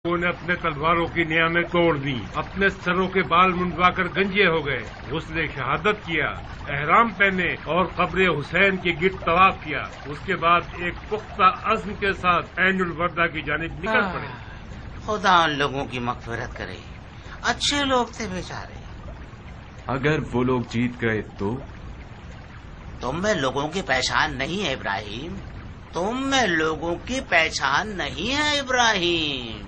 نے اپنے تلواروں کی نیامیں توڑ دی، اپنے سروں کے بال منڈوا کر گنجے ہو گئے، غسل شہادت کیا، احرام پہنے اور قبر حسین کے گرد طواف کیا۔ اس کے بعد ایک پختہ عزم کے ساتھ عین الوردہ کی جانب نکل پڑے۔ خدا ان لوگوں کی مغفرت کرے، اچھے لوگ تھے بیچارے۔ اگر وہ لوگ جیت گئے تو؟ تم میں لوگوں کی پہچان نہیں ہے ابراہیم، تم میں لوگوں کی پہچان نہیں ہے ابراہیم۔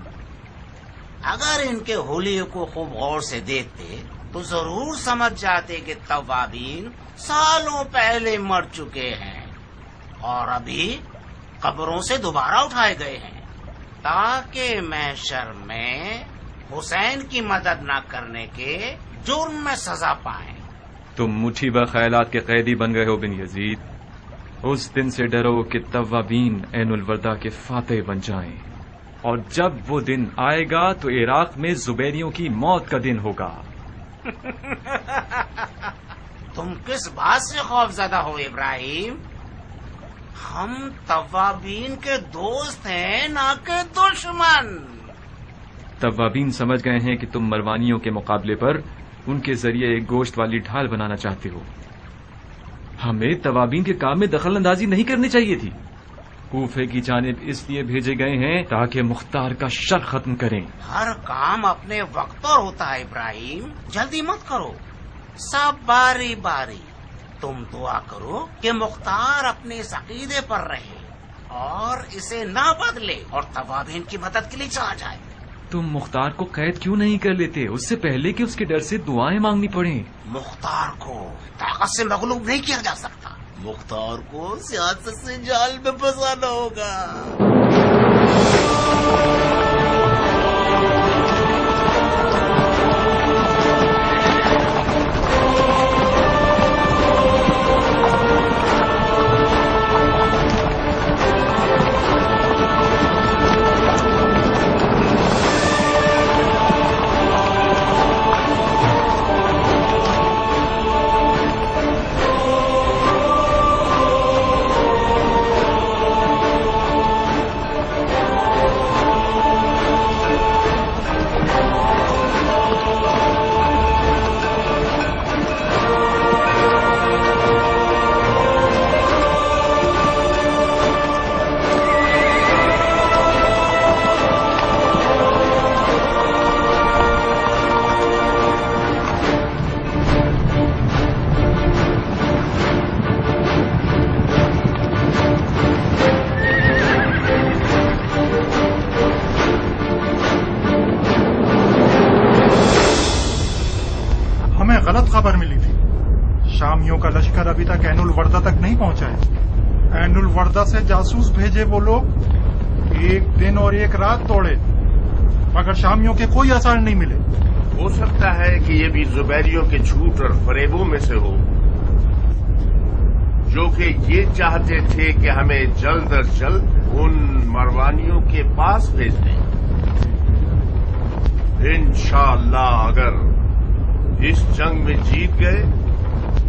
اگر ان کے حلیے کو خوب غور سے دیکھتے تو ضرور سمجھ جاتے کہ توابین سالوں پہلے مر چکے ہیں اور ابھی قبروں سے دوبارہ اٹھائے گئے ہیں تاکہ محشر میں حسین کی مدد نہ کرنے کے جرم میں سزا پائیں۔ تم مٹھی بہ خیالات کے قیدی بن گئے ہو بن یزید۔ اس دن سے ڈرو کہ توابین عین الوردہ کے فاتح بن جائیں، اور جب وہ دن آئے گا تو عراق میں زبیریوں کی موت کا دن ہوگا۔ تم کس بات سے خوف زدہ ہو ابراہیم؟ ہم توابین کے دوست ہیں نہ کہ دشمن۔ توابین سمجھ گئے ہیں کہ تم مروانیوں کے مقابلے پر ان کے ذریعے ایک گوشت والی ڈھال بنانا چاہتے ہو۔ ہمیں توابین کے کام میں دخل اندازی نہیں کرنی چاہیے تھی۔ کوفے کی جانب اس لیے بھیجے گئے ہیں تاکہ مختار کا شر ختم کریں۔ ہر کام اپنے وقت پر ہوتا ہے ابراہیم، جلدی مت کرو، سب باری باری۔ تم دعا کرو کہ مختار اپنے اس عقیدے پر رہے اور اسے نہ بدلے اور توابین کی مدد کے لیے چلا جائے۔ تم مختار کو قید کیوں نہیں کر لیتے اس سے پہلے کہ اس کے ڈر سے دعائیں مانگنی پڑیں؟ مختار کو طاقت سے مغلوب نہیں کیا جا سکتا، مختار کو سیاست سے جال میں پھنسانا ہوگا۔ غلط خبر ملی تھی، شامیوں کا لشکر ابھی تک عین الوردہ تک نہیں پہنچا ہے۔ عین الوردہ سے جاسوس بھیجے وہ لوگ ایک دن اور ایک رات توڑے مگر شامیوں کے کوئی آثار نہیں ملے۔ ہو سکتا ہے کہ یہ بھی زبیریوں کے جھوٹ اور فریبوں میں سے ہو، جو کہ یہ چاہتے تھے کہ ہمیں جلد از جلد ان مروانیوں کے پاس بھیج دیں۔ انشاءاللہ اگر اس جنگ میں جیت گئے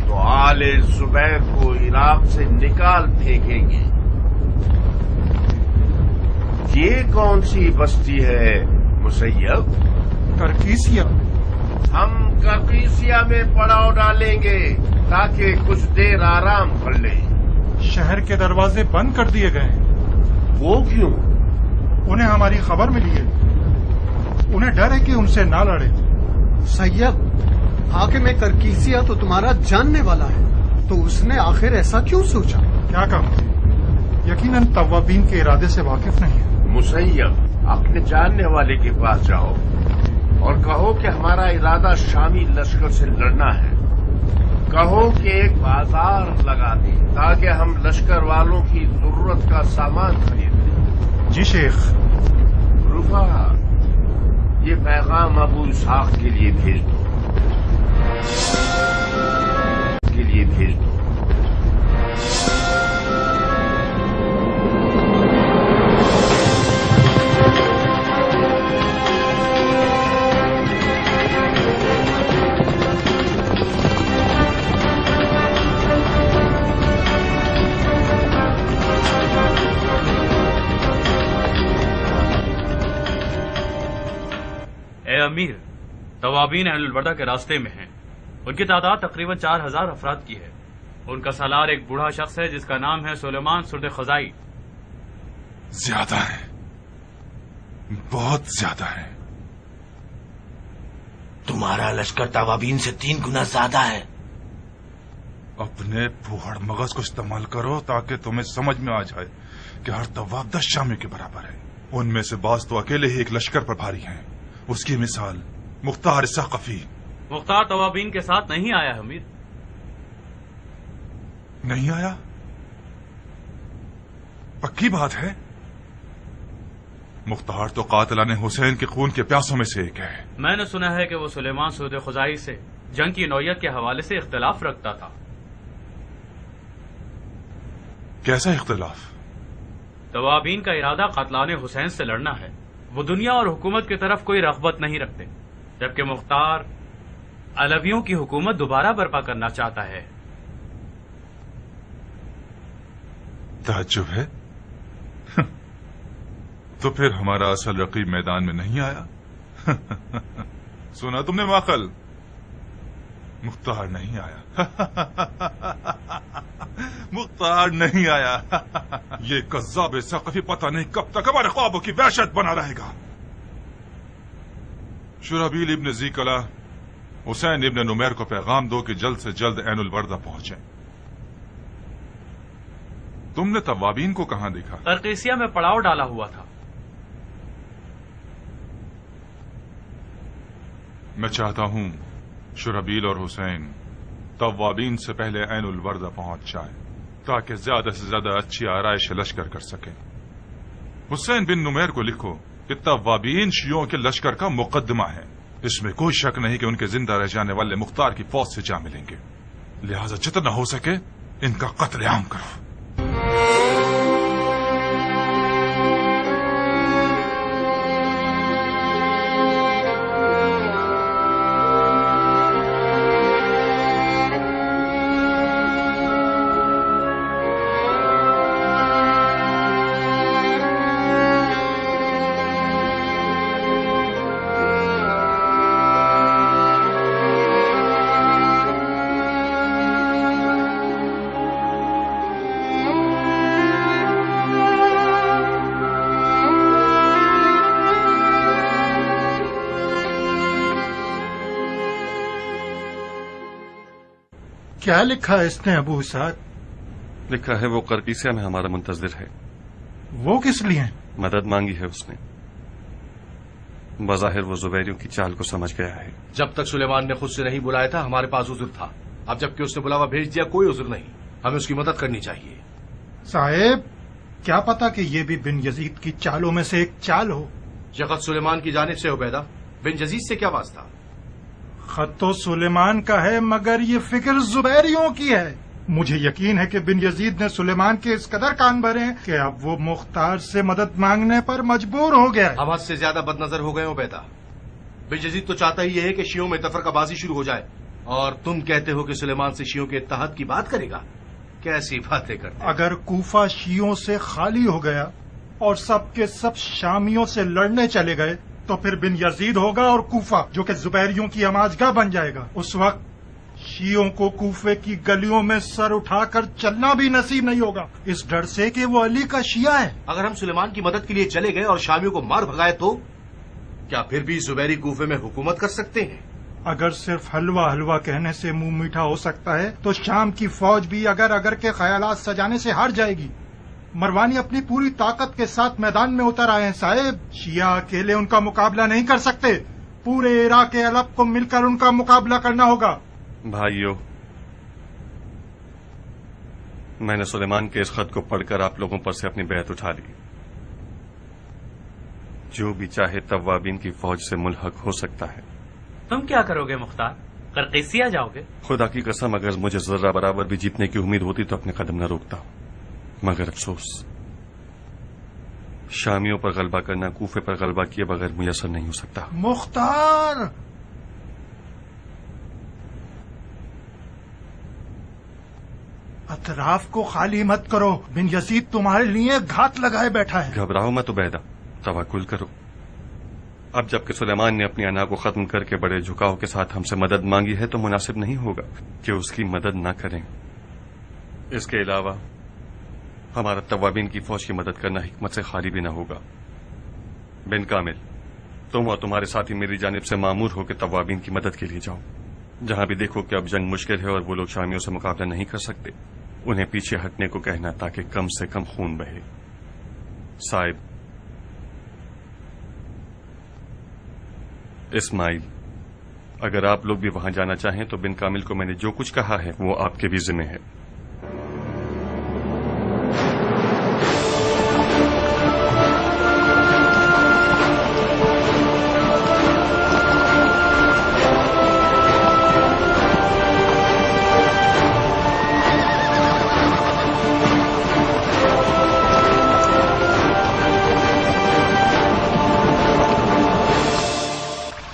تو آل زبیر کو عراق سے نکال پھینکیں گے۔ یہ کون سی بستی ہے مسیب؟ کرکیسیا۔ ہم کرکیسیا میں پڑاؤ ڈالیں گے تاکہ کچھ دیر آرام کر لیں۔ شہر کے دروازے بند کر دیے گئے ہیں۔ وہ کیوں؟ انہیں ہماری خبر ملی ہے، انہیں ڈر ہے کہ ان سے نہ لڑے۔ سید، حاکم کرکیسیا تو تمہارا جاننے والا ہے، تو اس نے آخر ایسا کیوں سوچا؟ کیا کہوں، یقیناً توابین کے ارادے سے واقف نہیں ہے۔ مسیب، اپنے جاننے والے کے پاس جاؤ اور کہو کہ ہمارا ارادہ شامی لشکر سے لڑنا ہے۔ کہو کہ ایک بازار لگا دیں تاکہ ہم لشکر والوں کی ضرورت کا سامان خرید لیں۔ جی شیخ۔ رفا، یہ پیغام ابو اسحاق کے لیے بھیج دو۔ توابین اہل البردہ کے راستے میں ہیں. ان کی تعداد تقریباً 4000 افراد کی ہے. ان کا سالار ایک بوڑھا شخص ہے جس کا نام ہے سلیمان سرد خزائی. زیادہ ہے، بہت زیادہ ہے. تمہارا لشکر توابین سے 3 گنا زیادہ ہے. اپنے پھوہڑ مغز کو استعمال کرو تاکہ تمہیں سمجھ میں آ جائے کہ ہر تواب 10 شامی کے برابر ہے. ان میں سے بعض تو اکیلے ہی ایک لشکر پر بھاری ہیں. اس کی مثال مختار ثقفی. مختار توابین کے ساتھ نہیں آیا حمید. نہیں آیا؟ پکی بات ہے. مختار تو قاتلان حسین کے خون کے پیاسوں میں سے ایک ہے. میں نے سنا ہے کہ وہ سلیمان سرد خزائی سے جنگ کی نوعیت کے حوالے سے اختلاف رکھتا تھا. کیسا اختلاف؟ توابین کا ارادہ قاتلان حسین سے لڑنا ہے. وہ دنیا اور حکومت کی طرف کوئی رغبت نہیں رکھتے، جبکہ مختار علویوں کی حکومت دوبارہ برپا کرنا چاہتا ہے. تعجب ہے. تو پھر ہمارا اصل رقیب میدان میں نہیں آیا؟ سنا تم نے ماقل؟ مختار نہیں آیا. مختار نہیں آیا. یہ کذاب ثقفی پتہ نہیں کب تک ہمارے خوابوں کی وحشت بنا رہے گا. شرحبیل ابن زیکلا حسین ابن نمیر کو پیغام دو کہ جلد سے جلد عین البردہ پہنچیں. تم نے توابین کو کہاں دیکھا؟ قرقیسیہ میں پڑاؤ ڈالا ہوا تھا. میں چاہتا ہوں شرحبیل اور حسین توابین سے پہلے عین البردہ پہنچ جائیں تاکہ زیادہ سے زیادہ اچھی آرائش لشکر کر سکیں. حسین بن نمیر کو لکھو کہ توابین شیعوں کے لشکر کا مقدمہ ہے. اس میں کوئی شک نہیں کہ ان کے زندہ رہ جانے والے مختار کی فوج سے جا ملیں گے. لہذا جتنا ہو سکے ان کا قتل عام کرو. کیا لکھا ہے اس نے ابو اسحاق؟ لکھا ہے وہ قرقیسیہ میں ہمارا منتظر ہے. وہ کس لیے؟ مدد مانگی ہے اس نے. بظاہر وہ زبیریوں کی چال کو سمجھ گیا ہے. جب تک سلیمان نے خود سے نہیں بلایا تھا ہمارے پاس عذر تھا. اب جبکہ اس نے بلاوا بھیج دیا کوئی عذر نہیں. ہمیں اس کی مدد کرنی چاہیے. صاحب کیا پتا کہ یہ بھی بن یزید کی چالوں میں سے ایک چال ہو. یہ خط سلیمان کی جانب سے عبیدہ. بن یزید سے کیا واسطہ؟ خط تو سلیمان کا ہے مگر یہ فکر زبیریوں کی ہے. مجھے یقین ہے کہ بن یزید نے سلیمان کے اس قدر کان بھرے ہیں کہ اب وہ مختار سے مدد مانگنے پر مجبور ہو گیا ہے. ہم حد سے زیادہ بد نظر ہو گئے ہو عبیدہ. بن یزید تو چاہتا ہی یہ ہے کہ شیعوں میں تفرقہ بازی شروع ہو جائے اور تم کہتے ہو کہ سلیمان سے شیعوں کے اتحاد کی بات کرے گا. کیسی باتیں کرتے. اگر کوفہ شیعوں سے خالی ہو گیا اور سب کے سب شامیوں سے لڑنے چلے گئے تو پھر بن یزید ہوگا اور کوفہ جو کہ زبیریوں کی اماجگاہ بن جائے گا. اس وقت شیعوں کو کوفے کی گلیوں میں سر اٹھا کر چلنا بھی نصیب نہیں ہوگا اس ڈر سے کہ وہ علی کا شیعہ ہے. اگر ہم سلیمان کی مدد کے لیے چلے گئے اور شامیوں کو مار بھگائے تو کیا پھر بھی زبیری کوفے میں حکومت کر سکتے ہیں؟ اگر صرف حلوہ حلوہ کہنے سے منہ میٹھا ہو سکتا ہے تو شام کی فوج بھی اگر کے خیالات سجانے سے ہار جائے گی. مروانی اپنی پوری طاقت کے ساتھ میدان میں اتر آئے ہیں صاحب. شیعہ اکیلے ان کا مقابلہ نہیں کر سکتے. پورے عراق علب کو مل کر ان کا مقابلہ کرنا ہوگا. بھائیو، میں نے سلیمان کے اس خط کو پڑھ کر آپ لوگوں پر سے اپنی بیعت اٹھا لی. جو بھی چاہے توابین کی فوج سے ملحق ہو سکتا ہے. تم کیا کرو گے مختار؟ قرقیسیہ جاؤ گے؟ خدا کی قسم اگر مجھے ذرہ برابر بھی جیتنے کی امید ہوتی تو اپنے قدم نہ روکتا. مگر افسوس شامیوں پر غلبہ کرنا کوفے پر غلبہ کیے بغیر میسر نہیں ہو سکتا. مختار، اطراف کو خالی مت کرو. بن یزید تمہارے لیے گھات لگائے بیٹھا ہے. گھبراؤ مت عبیدہ، توکل کرو. اب جبکہ سلیمان نے اپنی انا کو ختم کر کے بڑے جھکاؤ کے ساتھ ہم سے مدد مانگی ہے تو مناسب نہیں ہوگا کہ اس کی مدد نہ کریں. اس کے علاوہ ہمارا توابین کی فوج کی مدد کرنا حکمت سے خالی بھی نہ ہوگا. بن کامل، تم اور تمہارے ساتھی میری جانب سے مامور ہو کے توابین کی مدد کے لیے جاؤ. جہاں بھی دیکھو کہ اب جنگ مشکل ہے اور وہ لوگ شامیوں سے مقابلہ نہیں کر سکتے، انہیں پیچھے ہٹنے کو کہنا تاکہ کم سے کم خون بہے. صاحب اسماعیل، اگر آپ لوگ بھی وہاں جانا چاہیں تو بن کامل کو میں نے جو کچھ کہا ہے وہ آپ کے بھی ذمہ ہے.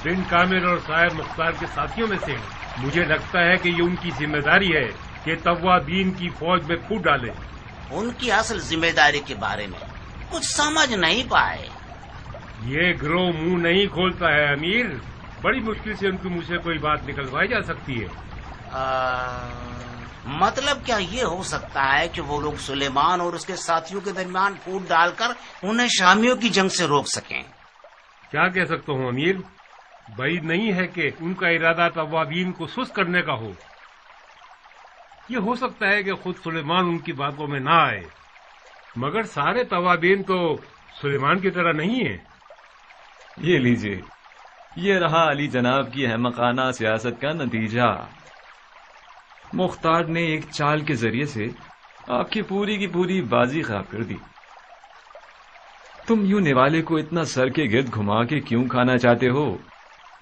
بن کامل اور صاحب مختار کے ساتھیوں میں سے ہیں. مجھے لگتا ہے کہ یہ ان کی ذمہ داری ہے کہ توابین کی فوج میں پھوٹ ڈالے. ان کی اصل ذمہ داری کے بارے میں کچھ سمجھ نہیں پائے. یہ گروہ منہ نہیں کھولتا ہے امیر. بڑی مشکل سے ان کے منہ سے کوئی بات نکلوائی جا سکتی ہے. مطلب کیا یہ ہو سکتا ہے کہ وہ لوگ سلیمان اور اس کے ساتھیوں کے درمیان پھوٹ ڈال کر انہیں شامیوں کی جنگ سے روک سکیں؟ کیا کہہ سکتا ہوں امیر. بعید نہیں ہے کہ ان کا ارادہ توابین کو سست کرنے کا ہو. یہ ہو سکتا ہے کہ خود سلیمان ان کی باتوں میں نہ آئے، مگر سارے توابین تو سلیمان کی طرح نہیں ہیں. یہ لیجئے، یہ رہا علی جناب کی احمقانہ سیاست کا نتیجہ. مختار نے ایک چال کے ذریعے سے آپ کی پوری بازی خراب کر دی. تم یوں نوالے کو اتنا سر کے گرد گھما کے کیوں کھانا چاہتے ہو؟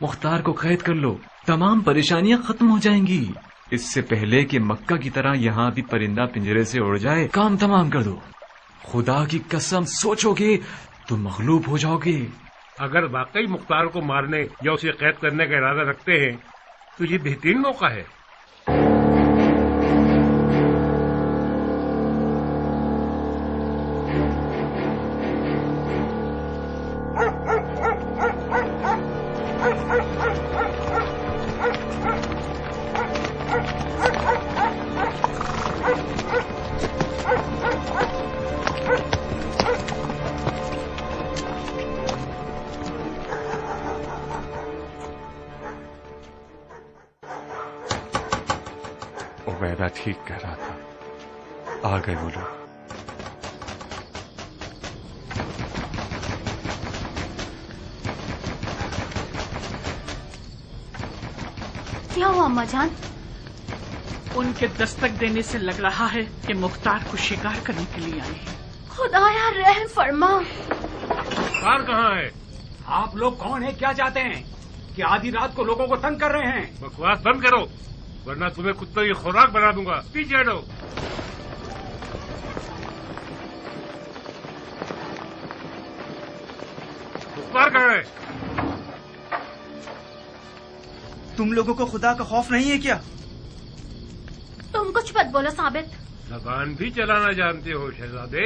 مختار کو قید کر لو، تمام پریشانیاں ختم ہو جائیں گی. اس سے پہلے کہ مکہ کی طرح یہاں بھی پرندہ پنجرے سے اڑ جائے کام تمام کر دو. خدا کی قسم سوچو گے تو مغلوب ہو جاؤ گے. اگر واقعی مختار کو مارنے یا اسے قید کرنے کا ارادہ رکھتے ہیں تو یہ بہترین موقع ہے. عبیدہ ٹھیک کہہ رہا تھا، آ گئے وہ لوگ. کیا ہوا اما جان؟ ان کے دستک دینے سے لگ رہا ہے کہ مختار کو شکار کرنے کے لیے آئے ہیں. خدایا رحم فرما. مختار کہاں ہے؟ آپ لوگ کون ہیں؟ کیا چاہتے ہیں؟ کہ آدھی رات کو لوگوں کو تنگ کر رہے ہیں؟ بکواس بند کرو ورنہ تمہیں کتوں کی خوراک بنا دوں گا. پیچھے ہٹو. مختار کہاں ہے؟ تم لوگوں کو خدا کا خوف نہیں ہے کیا؟ تم کچھ مت بولو ثابت. زبان بھی چلانا جانتے ہو شہزادے.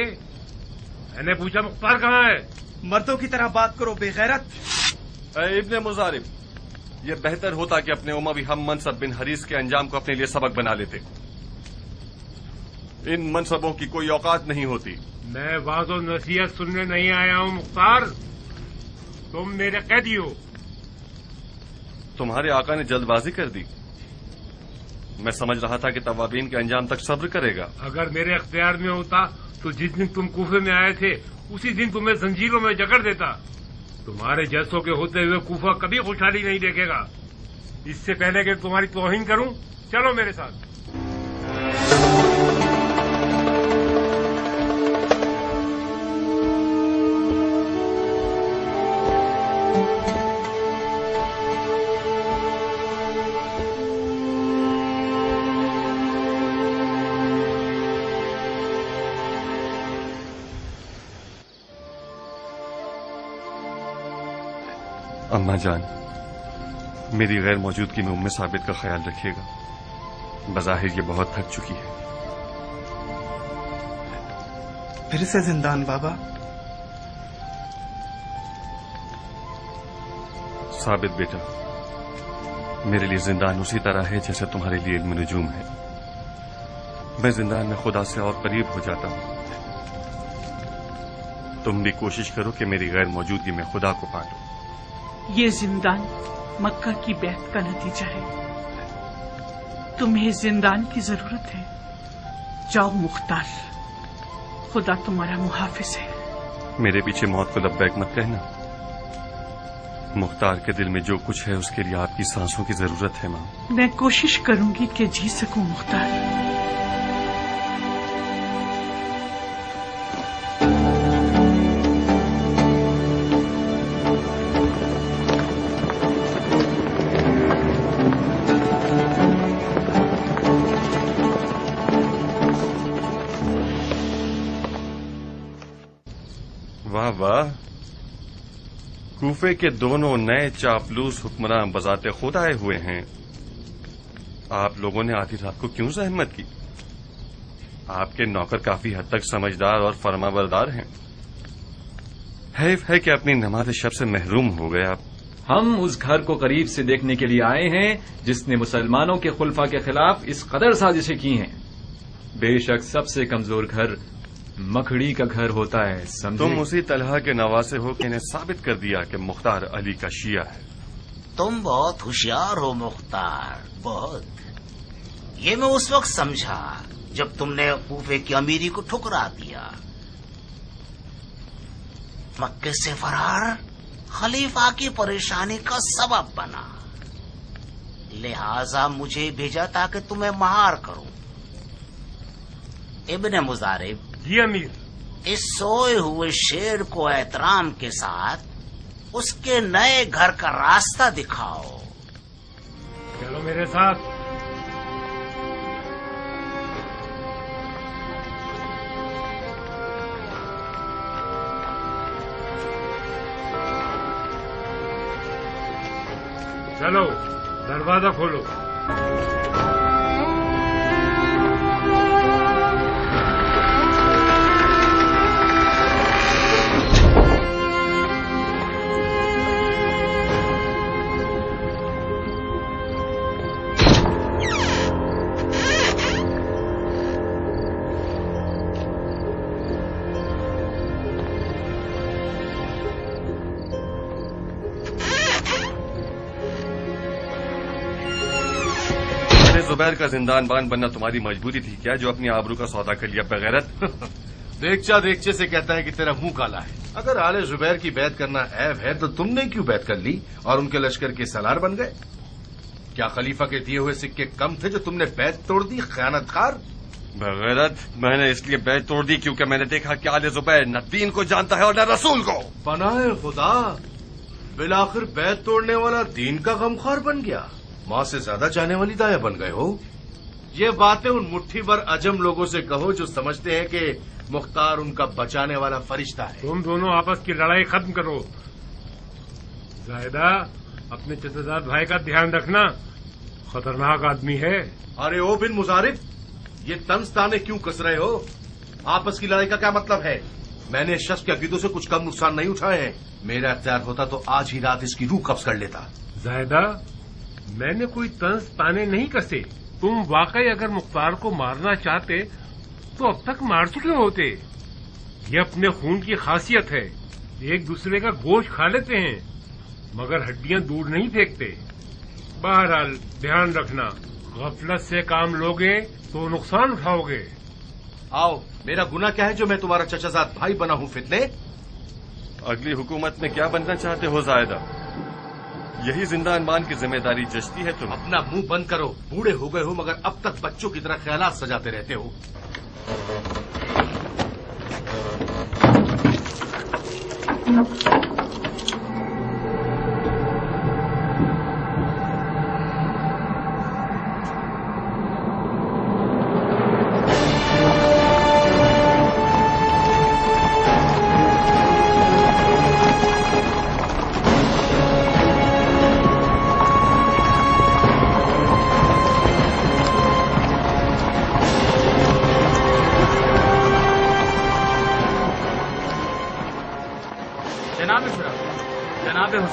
میں نے پوچھا مختار کہاں ہے؟ مردوں کی طرح بات کرو بے غیرت. اے ابن مزارب، یہ بہتر ہوتا کہ اپنے اموی ہم منصب بن حریث کے انجام کو اپنے لیے سبق بنا لیتے. ان منصبوں کی کوئی اوقات نہیں ہوتی. میں واضح و نصیحت سننے نہیں آیا ہوں مختار. تم میرے قیدی ہو. تمہارے آقا نے جلد بازی کر دی. میں سمجھ رہا تھا کہ توابین کے انجام تک صبر کرے گا. اگر میرے اختیار میں ہوتا تو جس دن تم کوفے میں آئے تھے اسی دن تمہیں زنجیروں میں جکڑ دیتا. تمہارے جیسوں کے ہوتے ہوئے کوفہ کبھی خوشحالی نہیں دیکھے گا. اس سے پہلے کہ تمہاری توہین کروں، چلو میرے ساتھ. اماں جان، میری غیر موجودگی میں ام ثابت کا خیال رکھیے گا. بظاہر یہ بہت تھک چکی ہے. پھر سے زندان بابا؟ ثابت بیٹا، میرے لیے زندان اسی طرح ہے جیسے تمہارے لیے علم نجوم ہے. میں زندان میں خدا سے اور قریب ہو جاتا ہوں. تم بھی کوشش کرو کہ میری غیر موجودگی میں خدا کو پا لو. یہ زندان مکہ کی بیعت کا نتیجہ ہے. تمہیں زندان کی ضرورت ہے. جاؤ مختار، خدا تمہارا محافظ ہے. میرے پیچھے موت کو لبیک مت کہنا. مختار کے دل میں جو کچھ ہے اس کے لیے آپ کی سانسوں کی ضرورت ہے ماں. میں کوشش کروں گی کہ جی سکوں مختار. واہ واہ، کوفے کے دونوں نئے چاپلوس حکمران بذات خود آئے ہوئے ہیں. آپ لوگوں نے آدھی رات کو کیوں زحمت کی؟ آپ کے نوکر کافی حد تک سمجھدار اور فرما بردار ہیں. حیف ہے کہ اپنی نماز شب سے محروم ہو گئے آپ. ہم اس گھر کو قریب سے دیکھنے کے لیے آئے ہیں جس نے مسلمانوں کے خلفاء کے خلاف اس قدر سازشیں کی ہیں. بے شک سب سے کمزور گھر مکھڑی کا گھر ہوتا ہے، سمجھے؟ تم اسی طلحہ کے نواسے ہو کہ انہیں ثابت کر دیا کہ مختار علی کا شیعہ ہے. تم بہت ہوشیار ہو مختار، بہت. یہ میں اس وقت سمجھا جب تم نے کوفے کی امیری کو ٹھکرا دیا. مکے سے فرار خلیفہ کی پریشانی کا سبب بنا، لہذا مجھے بھیجا تاکہ تمہیں مہار کروں. ابن مزارب، جی امیر. اس سوئے ہوئے شیر کو احترام کے ساتھ اس کے نئے گھر کا راستہ دکھاؤ. چلو میرے ساتھ. چلو دروازہ کھولو. زبیر کا زندان بان بننا تمہاری مجبوری تھی کیا، جو اپنی آبرو کا سودا کر لیا بغیرت؟ دیکچا دیکچے سے کہتا ہے کہ تیرا منہ کالا ہے. اگر آل زبیر کی بیعت کرنا عیب ہے تو تم نے کیوں بیعت کر لی اور ان کے لشکر کے سالار بن گئے؟ کیا خلیفہ کے دیے ہوئے سکے کم تھے جو تم نے بیعت توڑ دی، خیانت کار؟ بغیرت، میں نے اس لیے بیعت توڑ دی کیونکہ میں نے دیکھا کہ آل زبیر نہ دین کو جانتا ہے اور نہ رسول کو. پناہ خدا، بالآخر بیعت توڑنے والا دین کا غمخوار بن گیا، ماں سے زیادہ چاہنے والی دایا بن گئے ہو. یہ باتیں ان مٹھی بھر عجم لوگوں سے کہو جو سمجھتے ہیں کہ مختار ان کا بچانے والا فرشتہ ہے. تم دونوں آپس کی لڑائی ختم کرو. زاہدہ، اپنے چچزاد بھائی کا دھیان رکھنا، خطرناک آدمی ہے. ارے او بن مزارب، یہ طنز تانے کیوں کس رہے ہو؟ آپس کی لڑائی کا کیا مطلب ہے؟ میں نے اس شخص کے عقیدوں سے کچھ کم نقصان نہیں اٹھائے ہیں. میرا اختیار ہوتا تو آج ہی رات اس کی روح قبض کر لیتا. زاہدہ، میں نے کوئی طنز تانے نہیں کسے. تم واقعی اگر مختار کو مارنا چاہتے تو اب تک مار چکے ہوتے. یہ اپنے خون کی خاصیت ہے، ایک دوسرے کا گوشت کھا لیتے ہیں مگر ہڈیاں دور نہیں پھینکتے. بہرحال دھیان رکھنا، غفلت سے کام لوگے تو نقصان اٹھاؤ گے. آؤ، میرا گناہ کیا ہے جو میں تمہارا چچازاد بھائی بنا ہوں فتنے؟ اگلی حکومت میں کیا بننا چاہتے ہو زائدہ؟ یہی زندان بان کی ذمہ داری جچتی ہے تم؟ اپنا منہ بند کرو. بوڑھے ہو گئے ہو مگر اب تک بچوں کی طرح خیالات سجاتے رہتے ہو.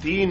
3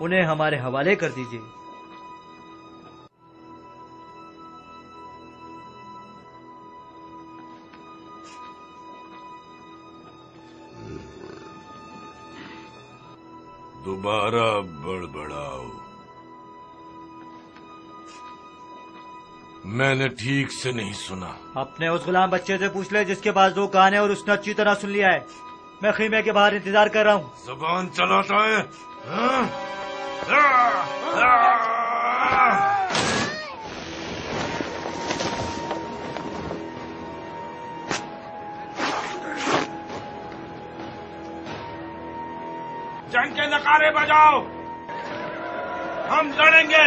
انہیں ہمارے حوالے کر دیجیے۔ دوبارہ بڑبڑاؤ، میں نے ٹھیک سے نہیں سنا۔ اپنے اس غلام بچے سے پوچھ لے جس کے پاس 2 کان ہیں اور اس نے اچھی طرح سن لیا ہے۔ میں خیمے کے باہر انتظار کر رہا ہوں۔ زبان چلاتا ہے ہاں؟ جنگ کے نعرے بجاؤ، ہم لڑیں گے۔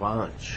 5,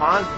5